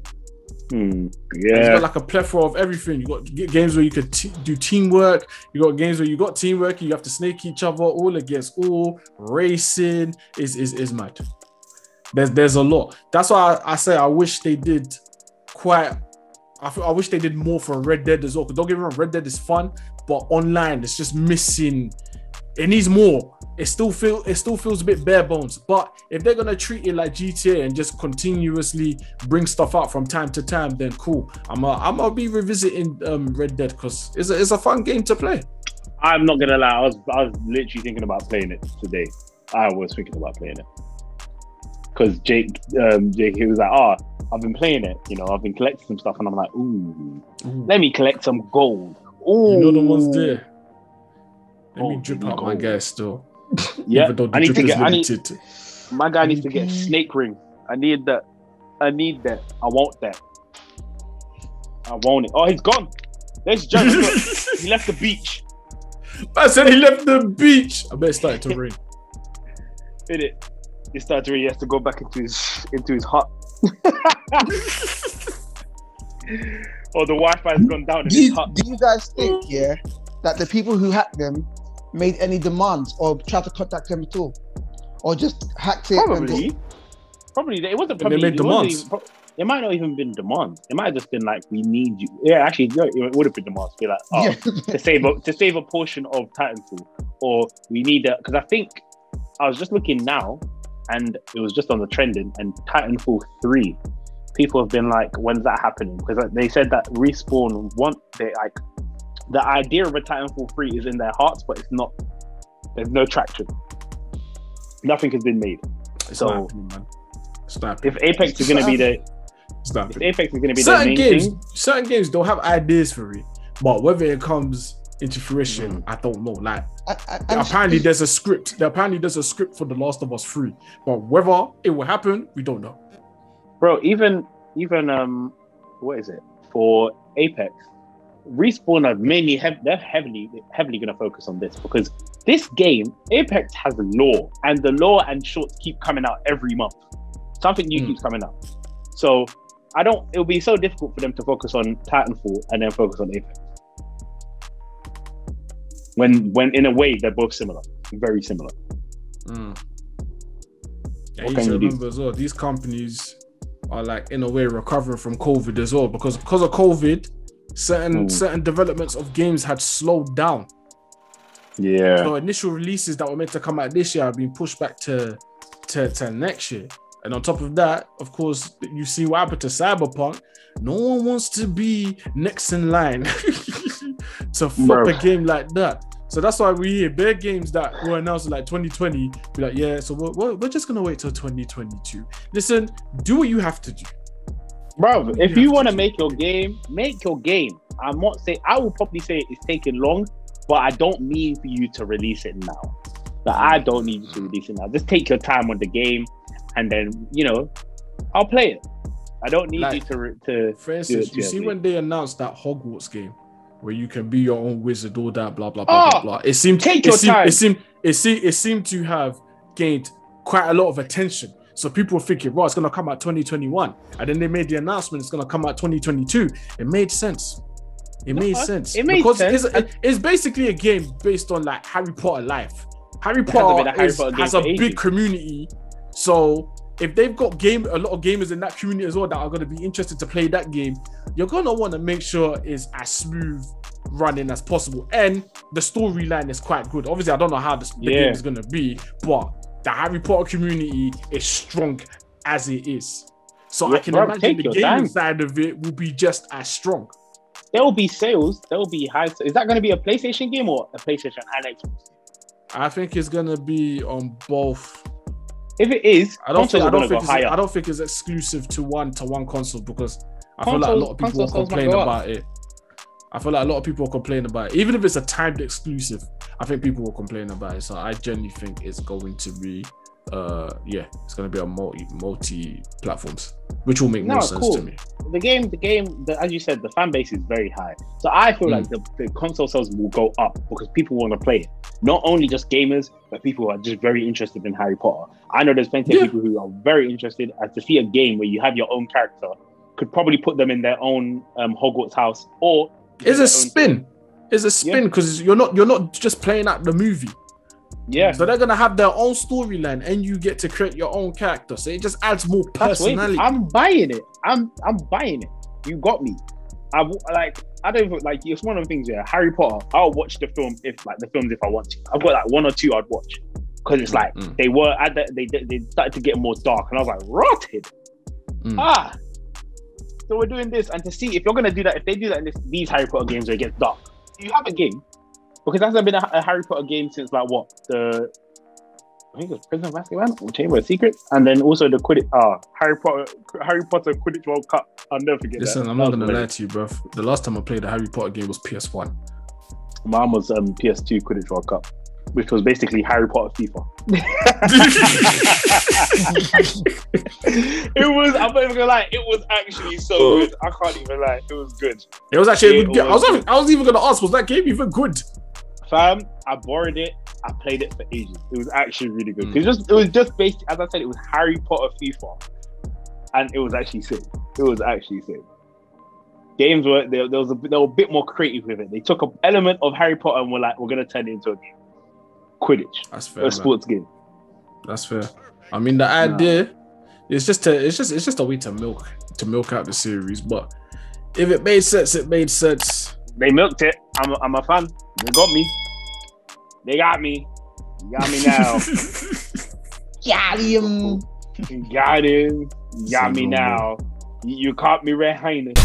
Speaker 3: Yeah,
Speaker 1: it's got like a plethora of everything. You got games where you could do teamwork. You got games where you got teamwork. You have to snake each other all against all. Racing is mad. There's a lot. That's why I say I wish they did I wish they did more for Red Dead as well. Because don't get me wrong, Red Dead is fun, but online it's just missing. It needs more. It still feels a bit bare bones. But if they're gonna treat it like GTA and just continuously bring stuff out from time to time, then cool. I'm gonna be revisiting Red Dead because it's a fun game to play.
Speaker 3: I'm not gonna lie. I was literally thinking about playing it today. I was thinking about playing it because Jake, he was like, I've been playing it. You know, I've been collecting some stuff, and I'm like, ooh. Let me collect some gold. Ooh.
Speaker 1: You know the ones there. Let me drip out my guy still.
Speaker 3: Yeah, I need to get. My guy needs to get a snake ring. I need that. I want that. I want it. Oh, he's gone. There's John. He left the beach.
Speaker 1: I said he left the beach. I bet it started to rain.
Speaker 3: Did it? It started to rain. He has to go back into his hut. Or the Wi-Fi has gone down in his hut.
Speaker 4: Do you guys think, that the people who hacked them made any demands or tried to contact them at all, or just hacked it?
Speaker 3: Probably. It wasn't. Probably,
Speaker 1: they made demands.
Speaker 3: It might not even been demands. It might have just been like, we need you. Yeah, actually, it would have been demands. Be like, to save a portion of Titanfall, or we need that because I think I was just looking now, and it was just on the trending, and Titanfall 3. People have been like, when's that happening? Because they said that Respawn the idea of a Titanfall 3 is in their hearts, but it's not. There's no traction. Nothing has been made.
Speaker 1: It's
Speaker 3: so
Speaker 1: not happening, man.
Speaker 3: If Apex is going to be the
Speaker 1: certain
Speaker 3: main
Speaker 1: games,
Speaker 3: thing,
Speaker 1: certain games don't have ideas for it, but whether it comes into fruition, I don't know. Like apparently there's a script. Apparently there's a script for The Last of Us 3, but whether it will happen, we don't know.
Speaker 3: Bro, even what is it for Apex? Respawn are they're heavily going to focus on this because this game, Apex, has lore, and the lore and shorts keep coming out every month. Something new keeps coming out. So it'll be so difficult for them to focus on Titanfall and then focus on Apex. When in a way they're both similar, very similar.
Speaker 1: Yeah, you need to remember as well, these companies are like in a way recovering from COVID as well, because of COVID, certain developments of games had slowed down.
Speaker 3: Yeah.
Speaker 1: So initial releases that were meant to come out this year have been pushed back to next year. And on top of that, of course, you see what happened to Cyberpunk. No one wants to be next in line to flop a game like that. So that's why we hear bare games that were announced in like 2020. Be like, yeah, so we're just gonna wait till 2022. Listen, do what you have to do.
Speaker 3: Bro, if you want to make your game, make your game. I will probably say it's taking long, but I don't mean for you to release it now. I don't need you to release it now. Just take your time on the game, and then I'll play it. I don't need you to. For
Speaker 1: instance, you see when they announced that Hogwarts game where you can be your own wizard, all that, blah blah blah blah blah. It seemed to have gained quite a lot of attention. So people were thinking, well, it's gonna come out 2021, and then they made the announcement it's gonna come out 2022. It made sense. It made sense. It's basically a game based on like Harry Potter life. Harry Potter has a big community, so if they've got a lot of gamers in that community as well that are going to be interested to play that game, you're going to want to make sure it's as smooth running as possible. And the storyline is quite good. Obviously, I don't know how the game is going to be, but the Harry Potter community is strong as it is. So I can imagine the gaming side of it will be just as strong.
Speaker 3: There will be sales. There will be high. Is that going to be a PlayStation game or a PlayStation and Xbox?
Speaker 1: I think it's going to be on both.
Speaker 3: If it is,
Speaker 1: I don't think it's exclusive to one console, because I feel like a lot of people are complaining about it. I feel like a lot of people are complaining about it. Even if it's a timed exclusive, I think people will complain about it. So I genuinely think it's going to be, it's going to be a multi platforms, which will make more sense to me.
Speaker 3: The game, as you said, the fan base is very high. So I feel like the console sales will go up because people want to play it. Not only just gamers, but people who are just very interested in Harry Potter. I know there's plenty of people who are very interested, and to see a game where you have your own character could probably put them in their own Hogwarts house, or
Speaker 1: it's a spin. It's a spin because you're not just playing out the movie.
Speaker 3: Yeah.
Speaker 1: So they're gonna have their own storyline, and you get to create your own character. So it just adds more personality.
Speaker 3: I'm buying it. I'm buying it. You got me. I don't even like. It's one of the things. Yeah, Harry Potter. I'll watch the film if I want to. I've got like one or two I'd watch because it's like they started to get more dark, and I was like rotted. So we're doing this, and to see if you're gonna do that, if they do that in these Harry Potter games where it gets dark, do you have a game? Because that's been a Harry Potter game since like what I think it was Prison of Azkaban or Chamber of Secrets, and then also the Quidditch. Harry Potter Quidditch World Cup. I'll never forget.
Speaker 1: Listen, I'm not gonna lie to you, bro. The last time I played a Harry Potter game was PS1.
Speaker 3: Mine was PS2 Quidditch World Cup, which was basically Harry Potter FIFA. It was. I'm not even gonna lie. It was actually so good. I can't even lie. It was good.
Speaker 1: It was actually a good game. I was even gonna ask, was that game even good?
Speaker 3: Fam, I borrowed it. I played it for ages. It was actually really good. It was just based, as I said, it was Harry Potter FIFA, and it was actually sick. Games were they were a bit more creative with it. They took an element of Harry Potter and were like, we're gonna turn it into a game. Quidditch.
Speaker 1: That's fair.
Speaker 3: A sports game.
Speaker 1: That's fair. I mean, the idea is just a way to milk out the series. But if it made sense, it made sense.
Speaker 3: They milked it. I'm a fan. They got me. They got me. You got me now.
Speaker 4: Got him.
Speaker 3: Got him. Got me now. You caught me red-handed.